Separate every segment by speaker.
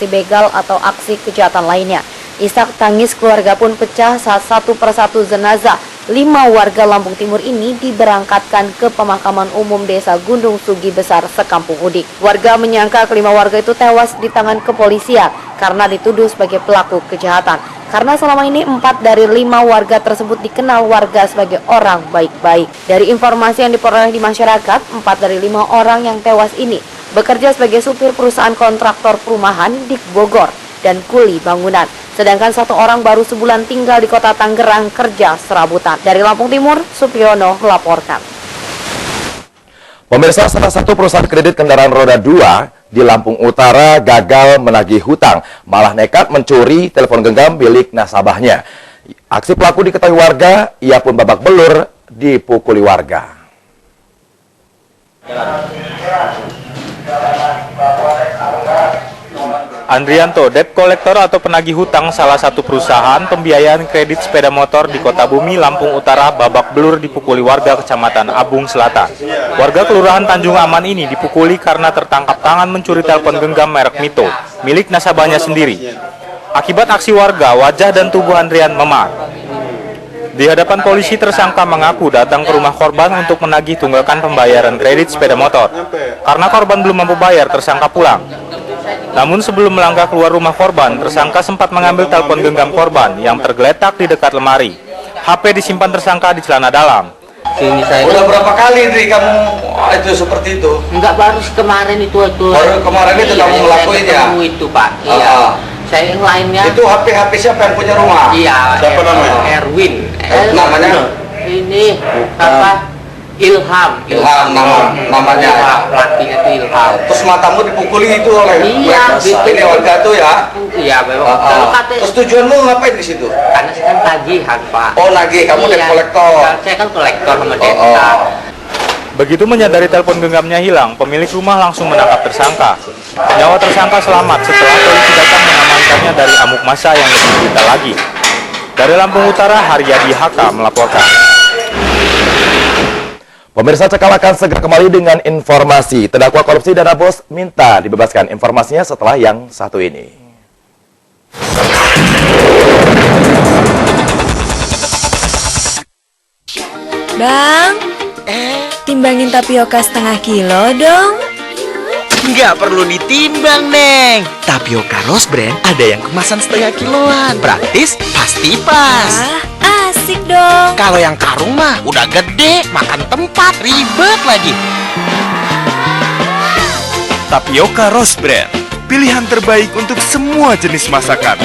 Speaker 1: aksi begal atau aksi kejahatan lainnya. Isak tangis keluarga pun pecah saat satu persatu jenazah 5 warga Lampung Timur ini diberangkatkan ke pemakaman umum Desa Gunung Sugi Besar sekampung Udik. Warga menyangka kelima warga itu tewas di tangan kepolisian karena dituduh sebagai pelaku kejahatan. Karena selama ini 4 dari 5 warga tersebut dikenal warga sebagai orang baik-baik. Dari informasi yang diperoleh di masyarakat, 4 dari 5 orang yang tewas ini bekerja sebagai supir perusahaan kontraktor perumahan di Bogor dan kuli bangunan. Sedangkan 1 orang baru sebulan tinggal di kota Tangerang kerja serabutan. Dari Lampung Timur, Supriyono melaporkan.
Speaker 2: Pemirsa, salah satu perusahaan kredit kendaraan roda 2 di Lampung Utara gagal menagih hutang, malah nekat mencuri telepon genggam milik nasabahnya. Aksi pelaku diketahui warga, ia pun babak belur dipukuli warga.
Speaker 3: Andrianto, debt collector atau penagih hutang salah satu perusahaan pembiayaan kredit sepeda motor di Kota Bumi, Lampung Utara, babak belur dipukuli warga Kecamatan Abung Selatan. Warga Kelurahan Tanjung Aman ini dipukuli karena tertangkap tangan mencuri telepon genggam merek Mito, milik nasabahnya sendiri. Akibat aksi warga, wajah dan tubuh Andrian memar. Di hadapan polisi, tersangka mengaku datang ke rumah korban untuk menagih tunggakan pembayaran kredit sepeda motor. Karena korban belum mampu bayar, tersangka pulang. Namun sebelum melangkah keluar rumah korban, tersangka sempat mengambil telepon genggam korban yang tergeletak di dekat lemari. HP disimpan tersangka di celana dalam.
Speaker 4: Udah berapa kali nih kamu itu seperti itu?
Speaker 5: Enggak, baru kemarin itu.
Speaker 4: Baru kemarin itu kamu ngelakuin ya?
Speaker 5: Itu Pak, iya. Saya yang lainnya.
Speaker 4: Itu HP siapa yang punya rumah?
Speaker 5: Iya.
Speaker 4: Siapa namanya?
Speaker 5: Erwin.
Speaker 4: Namanya?
Speaker 5: Ini apa? Ilham
Speaker 4: namanya.
Speaker 5: Pelatihnya itu Ilham.
Speaker 4: Terus matamu dipukuli itu oleh
Speaker 5: mereka.
Speaker 4: Ini warga tuh ya?
Speaker 5: Iya, memang.
Speaker 4: Terus tujuanmu ngapain di situ?
Speaker 5: Karena saya kan tagihan, Pak.
Speaker 4: Oh, nagih, kamu debt collector.
Speaker 5: Saya kan kolektor sama desa.
Speaker 3: Begitu menyadari telepon genggamnya hilang, pemilik rumah langsung menangkap tersangka. Nyawa tersangka selamat setelah polisi datang mengamankannya dari amuk massa yang lebih brutal lagi. Dari Lampung Utara, Haryadi HK melaporkan.
Speaker 2: Pemirsa, Cekal akan segera kembali dengan informasi. Terdakwa korupsi dana bos minta dibebaskan. Informasinya setelah yang satu ini.
Speaker 6: Bang, timbangin tapioka setengah kilo dong.
Speaker 7: Nggak perlu ditimbang, Neng. Tapioka Rose Brand ada yang kemasan setengah kiloan. Praktis, pasti pas.
Speaker 6: Asik dong.
Speaker 7: Kalau yang karung mah udah gede, makan tempat, ribet lagi. Tapioka Rose Brand, pilihan terbaik untuk semua jenis masakan.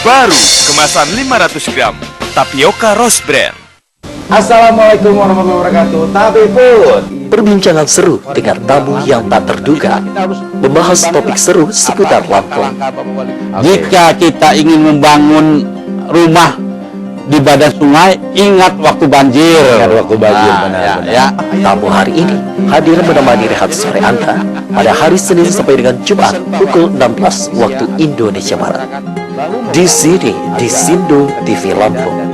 Speaker 7: Baru, kemasan 500 gram. Tapioka Rose Brand.
Speaker 2: Assalamualaikum warahmatullahi wabarakatuh. Tabi Food.
Speaker 8: Perbincangan seru dengan tamu yang tak terduga, membahas topik seru seputar Lampung.
Speaker 9: Jika kita ingin membangun rumah di badan sungai, ingat waktu banjir.
Speaker 8: Tamu hari ini hadir menemani rehat sore Anda pada hari Senin sampai dengan Jumat pukul 16 waktu Indonesia Barat. Di sini di Sindo TV Lampung.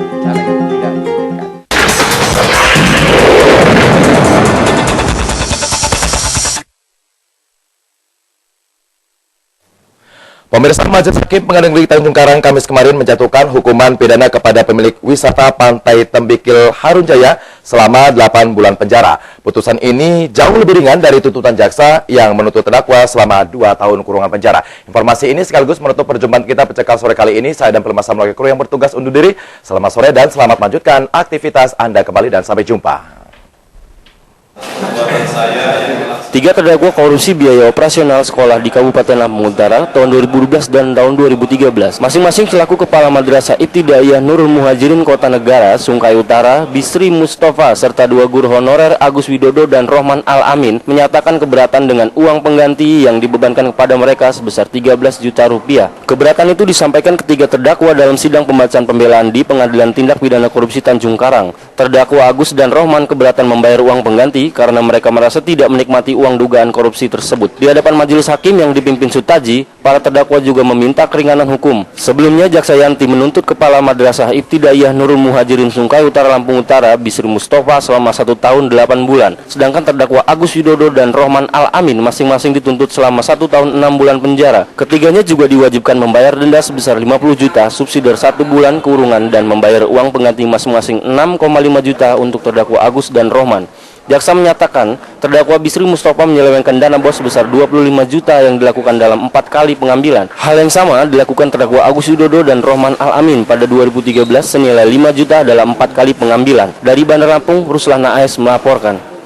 Speaker 2: Pemirsa, Majelis Hakim Pengadilan Negeri Tanjung Karang Kamis kemarin menjatuhkan hukuman pidana kepada pemilik wisata Pantai Tembikil Harunjaya selama 8 bulan penjara. Putusan ini jauh lebih ringan dari tuntutan jaksa yang menuntut terdakwa selama 2 tahun kurungan penjara. Informasi ini sekaligus menutup perjumpaan kita Pecekal sore kali ini. Saya dan Pelemasan Melayu Kru yang bertugas undur diri. Selamat sore dan selamat melanjutkan aktivitas Anda kembali dan sampai jumpa.
Speaker 10: 3 terdakwa korupsi biaya operasional sekolah di Kabupaten Lampung Utara tahun 2012 dan tahun 2013, masing-masing selaku Kepala Madrasah Ibtidaiyah Nurul Muhajirin Kota Negara, Sungkai Utara, Bisri Mustafa, serta 2 guru honorer Agus Widodo dan Rohman Al-Amin menyatakan keberatan dengan uang pengganti yang dibebankan kepada mereka sebesar 13 juta rupiah. Keberatan itu disampaikan ketiga terdakwa dalam sidang pembacaan pembelaan di Pengadilan Tindak Pidana Korupsi Tanjung Karang. Terdakwa Agus dan Rohman keberatan membayar uang pengganti karena mereka merasa tidak menikmati uang dugaan korupsi tersebut. Di hadapan majelis hakim yang dipimpin Sutaji, para terdakwa juga meminta keringanan hukum. Sebelumnya, Jaksa Yanti menuntut Kepala Madrasah Ibtidaiyah Nurul Muhajirin Sungkai Utara Lampung Utara, Bisri Mustafa, selama 1 tahun 8 bulan. Sedangkan terdakwa Agus Widodo dan Rohman Al-Amin masing-masing dituntut selama 1 tahun 6 bulan penjara. Ketiganya juga diwajibkan membayar denda sebesar 50 juta, subsidi 1 bulan kurungan, dan membayar uang pengganti masing-masing 6,5 juta untuk terdakwa Agus dan Rohman. Jaksa menyatakan terdakwa Bisri Mustafa menyelewengkan dana bos sebesar 25 juta yang dilakukan dalam 4 kali pengambilan. Hal yang sama dilakukan terdakwa Agus Widodo dan Rohman Al-Amin pada 2013 senilai 5 juta dalam 4 kali pengambilan. Dari Bandar Lampung, Ruslana AS melaporkan.